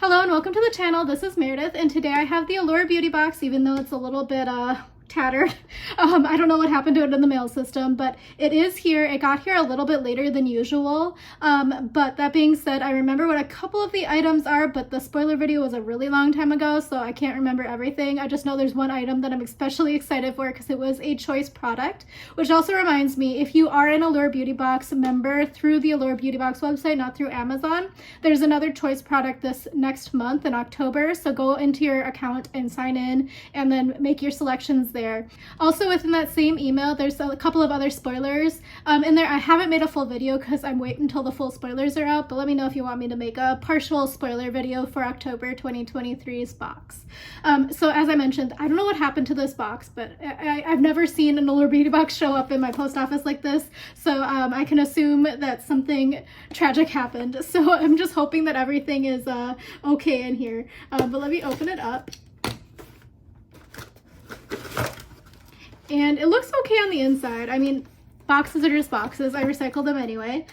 Hello and welcome to the channel. This is Meredith and today I have the Allure beauty box, even though it's a little bit tattered. I don't know what happened to it in the mail system, but it is here. It got here a little bit later than usual. But that being said, I remember what a couple of the items are, but the spoiler video was a really long time ago, so I can't remember everything. I just know there's one item that I'm especially excited for because it was a choice product, which also reminds me, if you are an Allure Beauty Box member through the Allure Beauty Box website, not through Amazon, there's another choice product this next month in October, so go into your account and sign in and then make your selections there. Also within that same email, there's a couple of other spoilers in there. I haven't made a full video because I'm waiting until the full spoilers are out, but let me know if you want me to make a partial spoiler video for October 2023's box. So as I mentioned, I don't know what happened to this box, but I've never seen an Allure Beauty Box show up in my post office like this, so I can assume that something tragic happened. So I'm just hoping that everything is okay in here, but let me open it up. And it looks okay on the inside. I mean, boxes are just boxes. I recycle them anyway.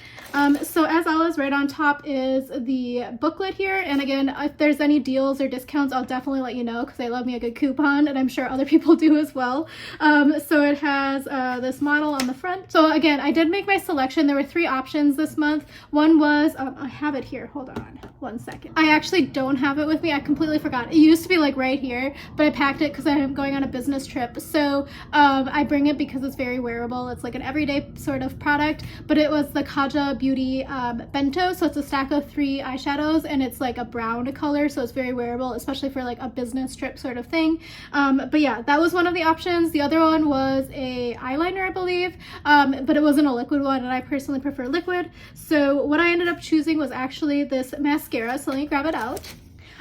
So as always, right on top is the booklet here. And again, if there's any deals or discounts, I'll definitely let you know because I love me a good coupon and I'm sure other people do as well. So it has this model on the front. So again, I did make my selection. There were 3 options this month. One was, I have it here. Hold on one second. I actually don't have it with me. I completely forgot. It used to be like right here, but I packed it because I'm going on a business trip. So I bring it because it's very wearable. It's like an everyday sort of product, but it was the Kaja Beauty bento, so it's a stack of 3 eyeshadows and it's like a brown color, so it's very wearable, especially for like a business trip sort of thing. But yeah, that was one of the options. The other one was a eyeliner, I believe, but it wasn't a liquid one and I personally prefer liquid, so what I ended up choosing was actually this mascara. So let me grab it out.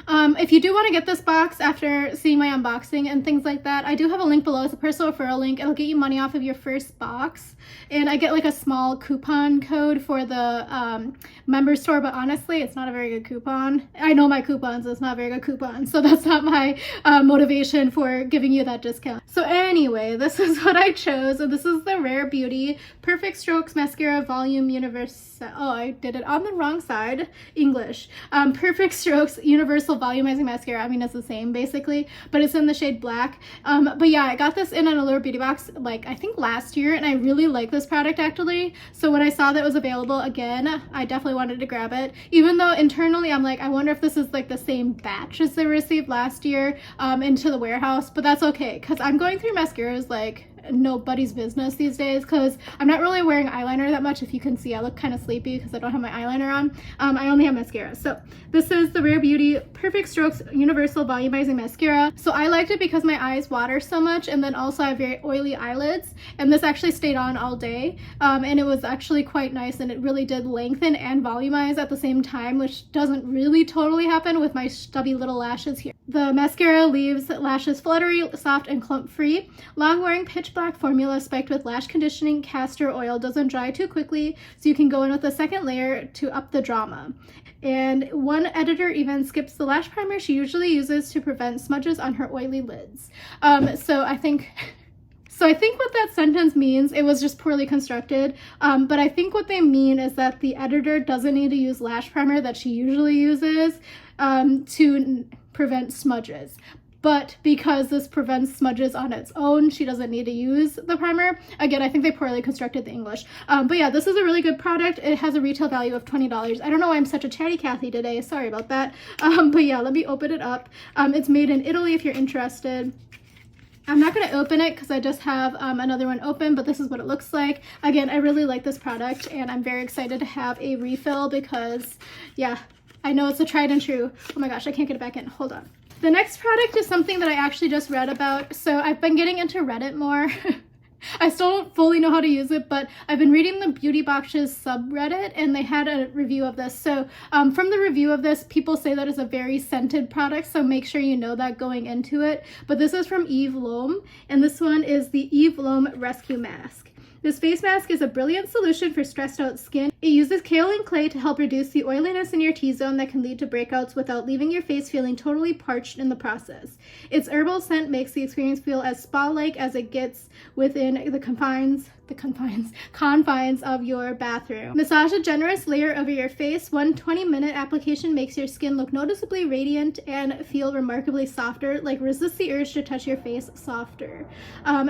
If you do want to get this box after seeing my unboxing and things like that, I do have a link below. It's a personal referral link. It'll get you money off of your first box. And I get like a small coupon code for the member store, but honestly, it's not a very good coupon. I know my coupons, it's not a very good coupon. So that's not my motivation for giving you that discount. So anyway, this is what I chose. And this is the Rare Beauty Perfect Strokes Mascara Volume Universal. Oh, I did it on the wrong side. English. Perfect Strokes Universal Volumizing Mascara. I mean, it's the same basically, but it's in the shade black. But yeah, I got this in an Allure Beauty Box like I think last year, and I really like this product actually. So when I saw that it was available again, I definitely wanted to grab it, even though internally I'm like, I wonder if this is like the same batch as they received last year into the warehouse, but that's okay because I'm going through mascaras like nobody's business these days because I'm not really wearing eyeliner that much. If you can see, I look kind of sleepy because I don't have my eyeliner on. I only have mascara. So this is the Rare Beauty Perfect Strokes Universal Volumizing Mascara. So I liked it because my eyes water so much, and then also I have very oily eyelids, and this actually stayed on all day, and it was actually quite nice, and it really did lengthen and volumize at the same time, which doesn't really totally happen with my stubby little lashes here. The mascara leaves lashes fluttery, soft, and clump free. Long wearing pitch black formula spiked with lash conditioning castor oil doesn't dry too quickly, so you can go in with a second layer to up the drama. And one editor even skips the lash primer she usually uses to prevent smudges on her oily lids. So I think what that sentence means, it was just poorly constructed, but I think what they mean is that the editor doesn't need to use lash primer that she usually uses to prevent smudges. But because this prevents smudges on its own, she doesn't need to use the primer. Again, I think they poorly constructed the English. But yeah, this is a really good product. It has a retail value of $20. I don't know why I'm such a chatty Cathy today. Sorry about that. But yeah, let me open it up. It's made in Italy if you're interested. I'm not going to open it because I just have another one open, but this is what it looks like. Again, I really like this product and I'm very excited to have a refill because, yeah, I know it's a tried and true. Oh my gosh, I can't get it back in. Hold on. The next product is something that I actually just read about. So I've been getting into Reddit more. I still don't fully know how to use it, but I've been reading the Beauty Boxes subreddit and they had a review of this. So from the review of this, people say that it's a very scented product, so make sure you know that going into it. But this is from Eve Lom, and this one is the Eve Lom Rescue Mask. This face mask is a brilliant solution for stressed out skin. It uses kaolin clay to help reduce the oiliness in your T-zone that can lead to breakouts without leaving your face feeling totally parched in the process. Its herbal scent makes the experience feel as spa-like as it gets within the confines of your bathroom. Massage a generous layer over your face. One 20-minute application makes your skin look noticeably radiant and feel remarkably softer. Like, resist the urge to touch your face softer.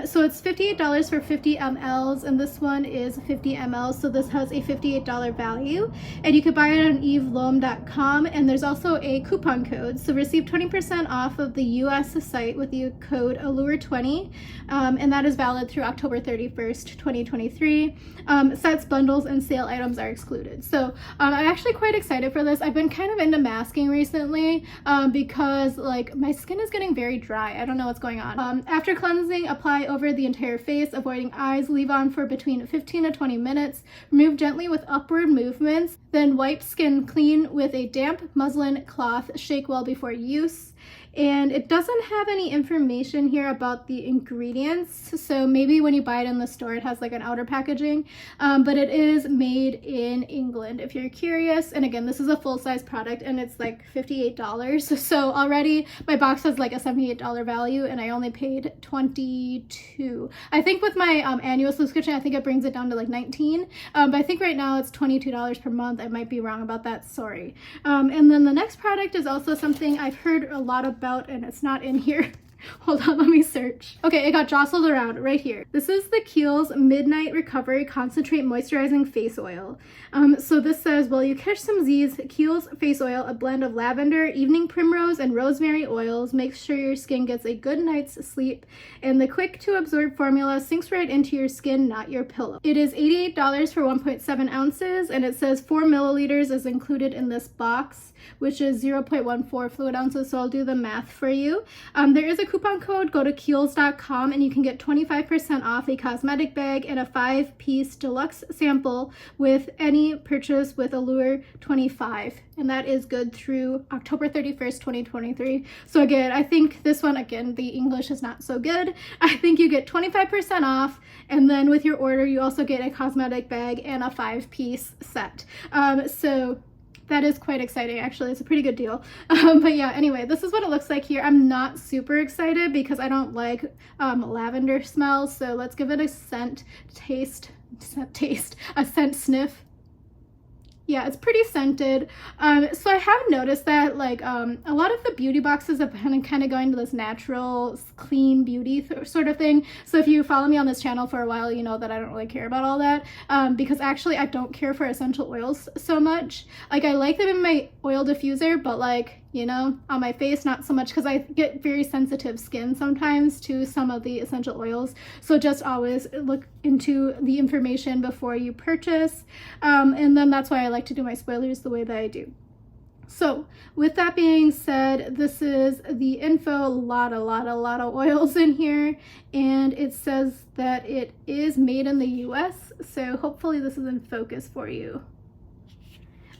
So it's $58 for 50 mLs, and this one is 50 mLs, so this has a $58 value. And you could buy it on evelome.com, and there's also a coupon code. So receive 20% off of the US site with the code Allure20, and that is valid through October 31st, 2023. Sets, bundles, and sale items are excluded. So I'm actually quite excited for this. I've been kind of into masking recently because like my skin is getting very dry. I don't know what's going on. After cleansing, apply over the entire face, avoiding eyes. Leave on for between 15 to 20 minutes. Remove gently with upward movements. Then wipe skin clean with a damp muslin cloth. Shake well before use. And it doesn't have any information here about the ingredients, so maybe when you buy it in the store it has like an outer packaging, but it is made in England if you're curious. And again, this is a full-size product and it's like $58, so already my box has like a $78 value and I only paid $22. I think with my annual subscription I think it brings it down to like $19, but I think right now it's $22 per month. I might be wrong about that, sorry. And then the next product is also something I've heard a lot about and it's not in here. Hold on, let me search. Okay, it got jostled around right here. This is the Kiehl's Midnight Recovery Concentrate Moisturizing Face Oil. So this says, while you catch some Z's, Kiehl's Face Oil, a blend of lavender, evening primrose, and rosemary oils, makes sure your skin gets a good night's sleep, and the quick to absorb formula sinks right into your skin, not your pillow. It is $88 for 1.7 ounces, and it says 4 milliliters is included in this box, which is 0.14 fluid ounces, so I'll do the math for you. There is a coupon code. Go to Kiehl's.com and you can get 25% off a cosmetic bag and a 5-piece deluxe sample with any purchase with Allure 25, and that is good through October 31st, 2023. So again, I think this one, again, the English is not so good. I think you get 25% off, and then with your order you also get a cosmetic bag and a 5-piece set. So that is quite exciting, actually. It's a pretty good deal. But yeah, anyway, this is what it looks like here. I'm not super excited because I don't like lavender smells, so let's give it a scent sniff. Yeah, it's pretty scented. So I have noticed that like a lot of the beauty boxes have been kind of going to this natural, clean beauty sort of thing. So if you follow me on this channel for a while, you know that I don't really care about all that, because actually I don't care for essential oils so much. Like, I like them in my oil diffuser, but like, you know, on my face, not so much, because I get very sensitive skin sometimes to some of the essential oils. So just always look into the information before you purchase. And then that's why I like to do my spoilers the way that I do. So with that being said, this is the info. A lot of oils in here, and it says that it is made in the US. So hopefully this is in focus for you.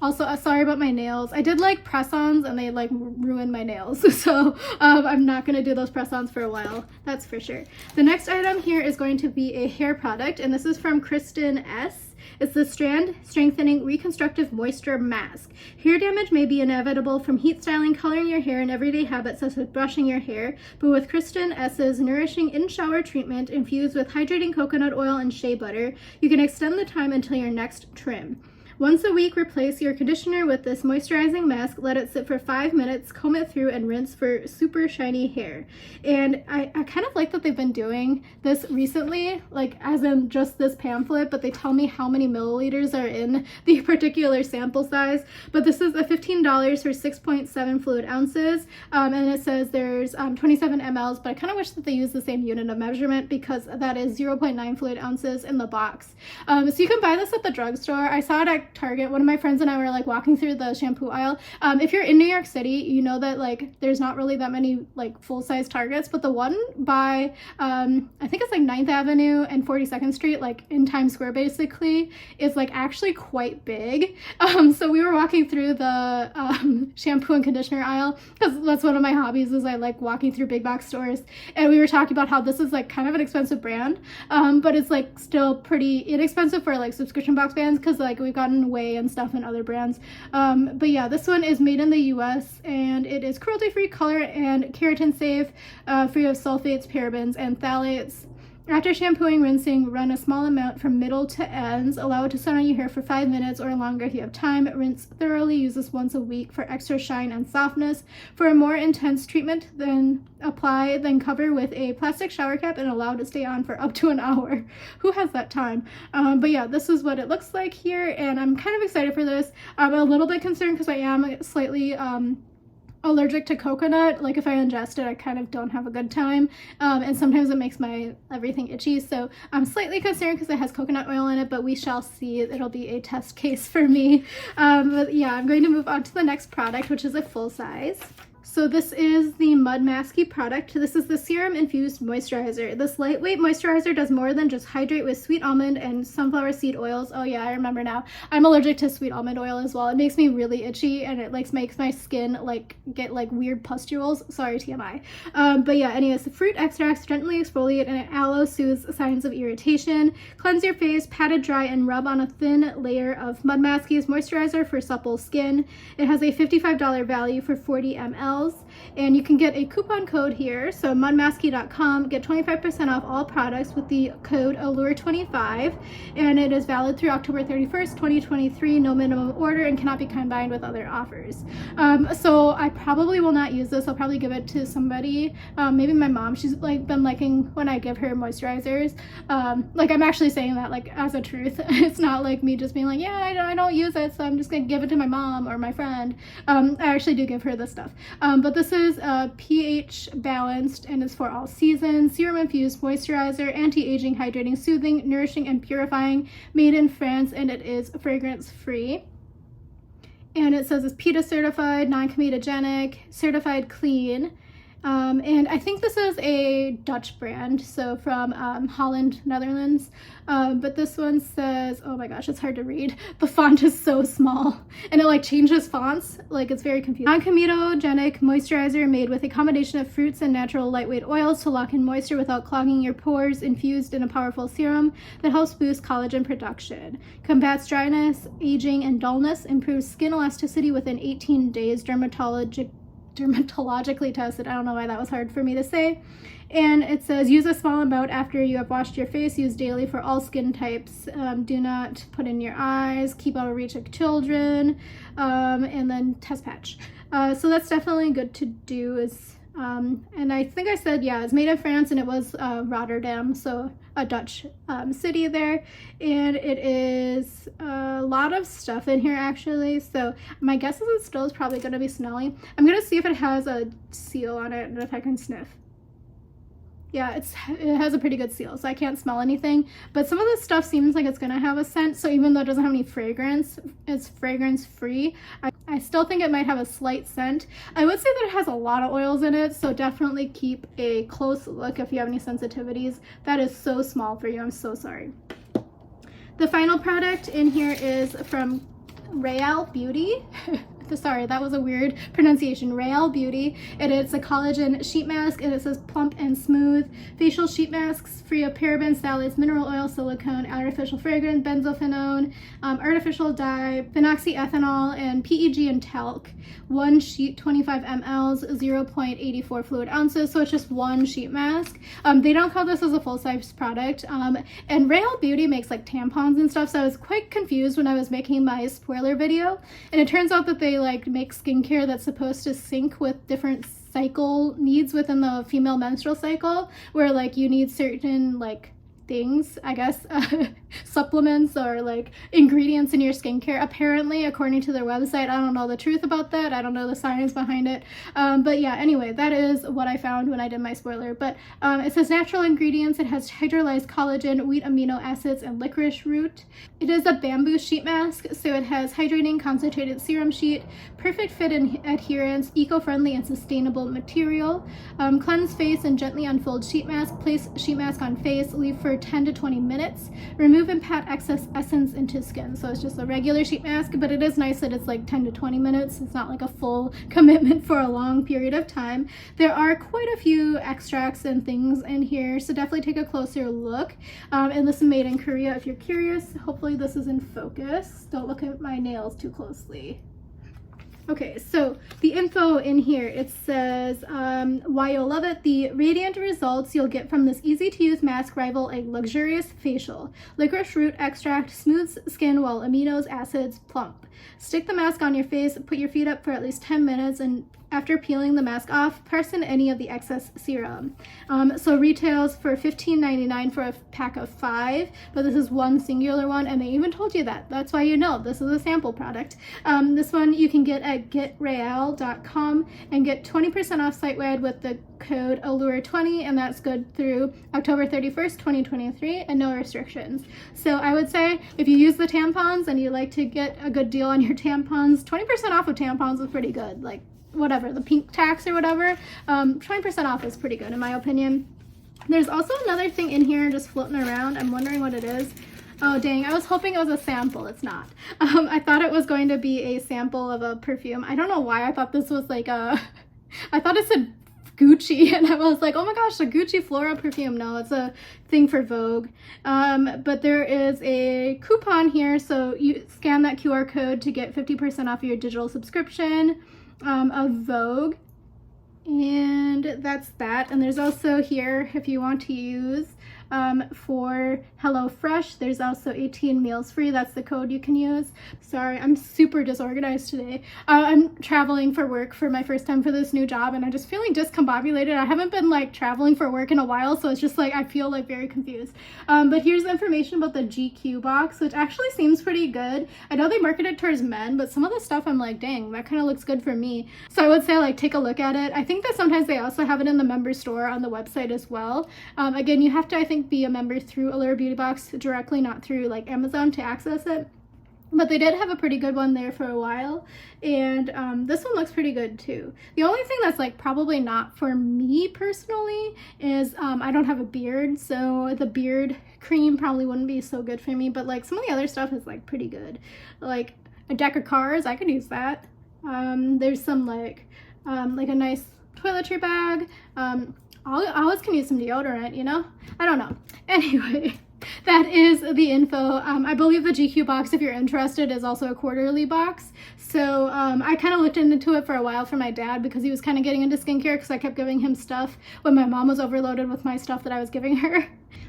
Also, sorry about my nails. I did like press-ons and they like ruined my nails. So I'm not going to do those press-ons for a while. That's for sure. The next item here is going to be a hair product, and this is from Kristen S. It's the Strand Strengthening Reconstructive Moisture Mask. Hair damage may be inevitable from heat styling, coloring your hair, and everyday habits such as brushing your hair, but with Kristen S.'s nourishing in-shower treatment infused with hydrating coconut oil and shea butter, you can extend the time until your next trim. Once a week, replace your conditioner with this moisturizing mask, let it sit for 5 minutes, comb it through, and rinse for super shiny hair. And I kind of like that they've been doing this recently, like as in just this pamphlet, but they tell me how many milliliters are in the particular sample size. But this is a $15 for 6.7 fluid ounces, and it says there's 27 mLs, but I kind of wish that they use the same unit of measurement because that is 0.9 fluid ounces in the box. So you can buy this at the drugstore. I saw it at Target. One of my friends and I were like walking through the shampoo aisle. If you're in New York City, you know that like there's not really that many like full-size Targets, but the one by I think it's like 9th Avenue and 42nd Street, like in Times Square basically, is like actually quite big. So we were walking through the shampoo and conditioner aisle because that's one of my hobbies, is I like walking through big box stores, and we were talking about how this is like kind of an expensive brand, but it's like still pretty inexpensive for like subscription box brands, because like we've gotten gotten whey and stuff in other brands. But yeah, this one is made in the US, and it is cruelty-free, color and keratin safe, free of sulfates, parabens, and phthalates. After shampooing, rinsing, run a small amount from middle to ends. Allow it to sit on your hair for 5 minutes or longer if you have time. Rinse thoroughly. Use this once a week for extra shine and softness. For a more intense treatment, then cover with a plastic shower cap and allow it to stay on for up to an hour. Who has that time? But yeah, this is what it looks like here, and I'm kind of excited for this. I'm a little bit concerned because I am slightly allergic to coconut. Like if I ingest it, I kind of don't have a good time, and sometimes it makes my everything itchy, so I'm slightly concerned because it has coconut oil in it, but we shall see. It'll be a test case for me. But yeah, I'm going to move on to the next product, which is a full size. So this is the Mud Masky product. This is the serum infused moisturizer. This lightweight moisturizer does more than just hydrate with sweet almond and sunflower seed oils. Oh yeah, I remember now. I'm allergic to sweet almond oil as well. It makes me really itchy, and it like makes my skin like get like weird pustules. Sorry, TMI. But yeah, anyways, the fruit extracts gently exfoliate, and aloe soothes signs of irritation. Cleanse your face, pat it dry, and rub on a thin layer of Mud Masky's moisturizer for supple skin. It has a $55 value for 40 ml. And you can get a coupon code here, so mudmasky.com, get 25% off all products with the code Allure25, and it is valid through October 31st, 2023, no minimum order, and cannot be combined with other offers. So I probably will not use this. I'll probably give it to somebody, maybe my mom. She's like been liking when I give her moisturizers. Like I'm actually saying that like as a truth. It's not like me just being like, yeah, I don't use it, so I'm just gonna give it to my mom or my friend. I actually do give her this stuff. But this is pH balanced and is for all seasons. Serum infused moisturizer, anti-aging, hydrating, soothing, nourishing, and purifying. Made in France, and it is fragrance free. And it says it's PETA certified, non-comedogenic, certified clean. And I think this is a Dutch brand, so from Holland, Netherlands. But this one says, oh my gosh, it's hard to read. The font is so small, and it like changes fonts. Like it's very confusing. Non-comedogenic moisturizer made with a combination of fruits and natural lightweight oils to lock in moisture without clogging your pores, infused in a powerful serum that helps boost collagen production. Combats dryness, aging, and dullness. Improves skin elasticity within 18 days. Dermatologically tested. I don't know why that was hard for me to say. And it says use a small amount after you have washed your face. Use daily for all skin types. Do not put in your eyes. Keep out of reach of children. And then test patch. So that's definitely good to do. And I think I said, yeah, it's made in France, and it was Rotterdam, so a Dutch city there. And it is a lot of stuff in here actually, so my guess is it still is probably going to be smelly. I'm going to see if it has a seal on it and if I can sniff. Yeah, it has a pretty good seal, so I can't smell anything. But some of this stuff seems like it's gonna have a scent, so even though it doesn't have any fragrance, it's fragrance free. I still think it might have a slight scent. I would say that it has a lot of oils in it, so definitely keep a close look if you have any sensitivities. That is so small for you, I'm so sorry. The final product in here is from Real Beauty. Sorry, that was a weird pronunciation. Real Beauty. It's a collagen sheet mask, and it says plump and smooth. Facial sheet masks free of parabens, phthalates, mineral oil, silicone, artificial fragrance, benzophenone, artificial dye, phenoxyethanol, and PEG and talc. One sheet, 25 ml, 0.84 fluid ounces, so it's just one sheet mask. They don't call this as a full-size product. And Real Beauty makes like tampons and stuff, so I was quite confused when I was making my spoiler video. And it turns out that they like make skincare that's supposed to sync with different cycle needs within the female menstrual cycle, where like you need certain like things, I guess, supplements or like ingredients in your skincare, apparently, according to their website. I don't know the truth about that. I don't know the science behind it. But yeah, anyway, that is what I found when I did my spoiler. But it says natural ingredients. It has hydrolyzed collagen, wheat amino acids, and licorice root. It is a bamboo sheet mask, so it has hydrating concentrated serum sheet, perfect fit and adherence, eco-friendly and sustainable material. Cleanse face and gently unfold sheet mask. Place sheet mask on face, leave for 10 to 20 minutes. Remove remove and pat excess essence into skin. So it's just a regular sheet mask, but it is nice that it's like 10 to 20 minutes. It's not like a full commitment for a long period of time. There are quite a few extracts and things in here, so definitely take a closer look. And this is made in Korea if you're curious. Hopefully this is in focus. Don't look at my nails too closely. Okay, so the info in here, it says, why you'll love it. The radiant results you'll get from this easy-to-use mask rival a luxurious facial. Licorice root extract smooths skin while amino acids plump. Stick the mask on your face, put your feet up for at least 10 minutes, and after peeling the mask off, press in any of the excess serum. So retails for $15.99 for a pack of 5, but this is one singular one, and they even told you that. That's why you know this is a sample product. This one you can get at getreal.com and get 20% off site-wide with the code Allure20, and that's good through October 31st, 2023, and no restrictions. So I would say if you use the tampons and you like to get a good deal on your tampons, 20% off of tampons is pretty good. Like, whatever, the pink tax or whatever, 20% off is pretty good in my opinion. There's also another thing in here just floating around. I'm wondering what it is. Oh dang, I was hoping it was a sample. It's not. I thought it was going to be a sample of a perfume. I don't know why I thought this was like a, I thought it said Gucci, and I was like, oh my gosh, a Gucci floral perfume. No, it's a thing for Vogue. But there is a coupon here, so you scan that QR code to get 50% off your digital subscription of Vogue, and that's that. And there's also here, if you want to use for HelloFresh, there's also 18 meals free. That's the code you can use. Sorry, I'm super disorganized today. I'm traveling for work for my first time for this new job, and I'm just feeling discombobulated. I haven't been like traveling for work in a while, so it's just like I feel like very confused. But here's the information about the GQ box, which actually seems pretty good. I know they market it towards men, but some of the stuff I'm like, dang, that kind of looks good for me. So I would say like take a look at it. I think that sometimes they also have it in the member store on the website as well. Again, you have to, I think, be a member through Allure Beauty Box directly, not through like Amazon to access it. But they did have a pretty good one there for a while, and this one looks pretty good too. The only thing that's like probably not for me personally is I don't have a beard, so the beard cream probably wouldn't be so good for me, but like some of the other stuff is like pretty good. Like a deck of cards, I could use that. There's some like a nice toiletry bag. I always can use some deodorant, you know? I don't know. Anyway, that is the info. I believe the GQ box, if you're interested, is also a quarterly box. So I kind of looked into it for a while for my dad because he was kind of getting into skincare because I kept giving him stuff when my mom was overloaded with my stuff that I was giving her.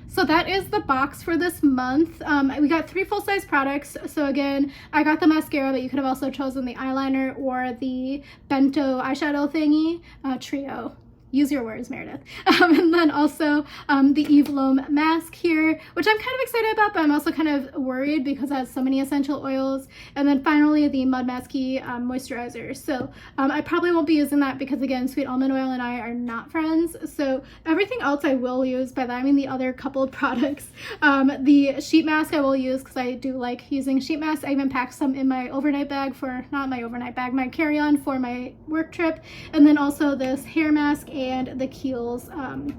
So that is the box for this month. We got 3 full-size products. So again, I got the mascara, but you could have also chosen the eyeliner or the bento eyeshadow thingy, trio. Use your words, Meredith. And then also the Eve Lom mask here, which I'm kind of excited about, but I'm also kind of worried because it has so many essential oils. And then finally the Mud Masky moisturizer. So I probably won't be using that because, again, Sweet Almond Oil and I are not friends. So everything else I will use. By that I mean the other couple of products. The sheet mask I will use because I do like using sheet masks. I even packed some in my overnight bag for, not my overnight bag, my carry-on for my work trip. And then also this hair mask and the Kiehl's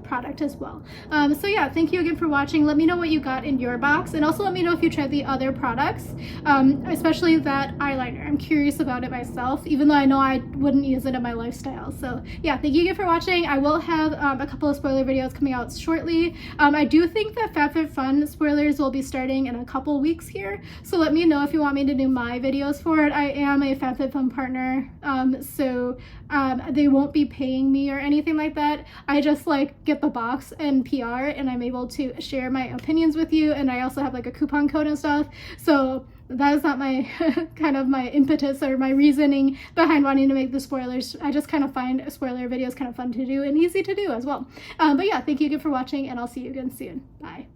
product as well. So yeah, thank you again for watching. Let me know what you got in your box, and also let me know if you tried the other products, especially that eyeliner. I'm curious about it myself, even though I know I wouldn't use it in my lifestyle. So yeah, thank you again for watching. I will have a couple of spoiler videos coming out shortly. I do think that FabFitFun spoilers will be starting in a couple weeks here, so let me know if you want me to do my videos for it. I am a FabFitFun partner, so they won't be paying me or anything like that. I just like get the box and PR, and I'm able to share my opinions with you, and I also have like a coupon code and stuff. So that is not my kind of my impetus or my reasoning behind wanting to make the spoilers. I just kind of find spoiler videos kind of fun to do and easy to do as well. But yeah, thank you again for watching, and I'll see you again soon. Bye.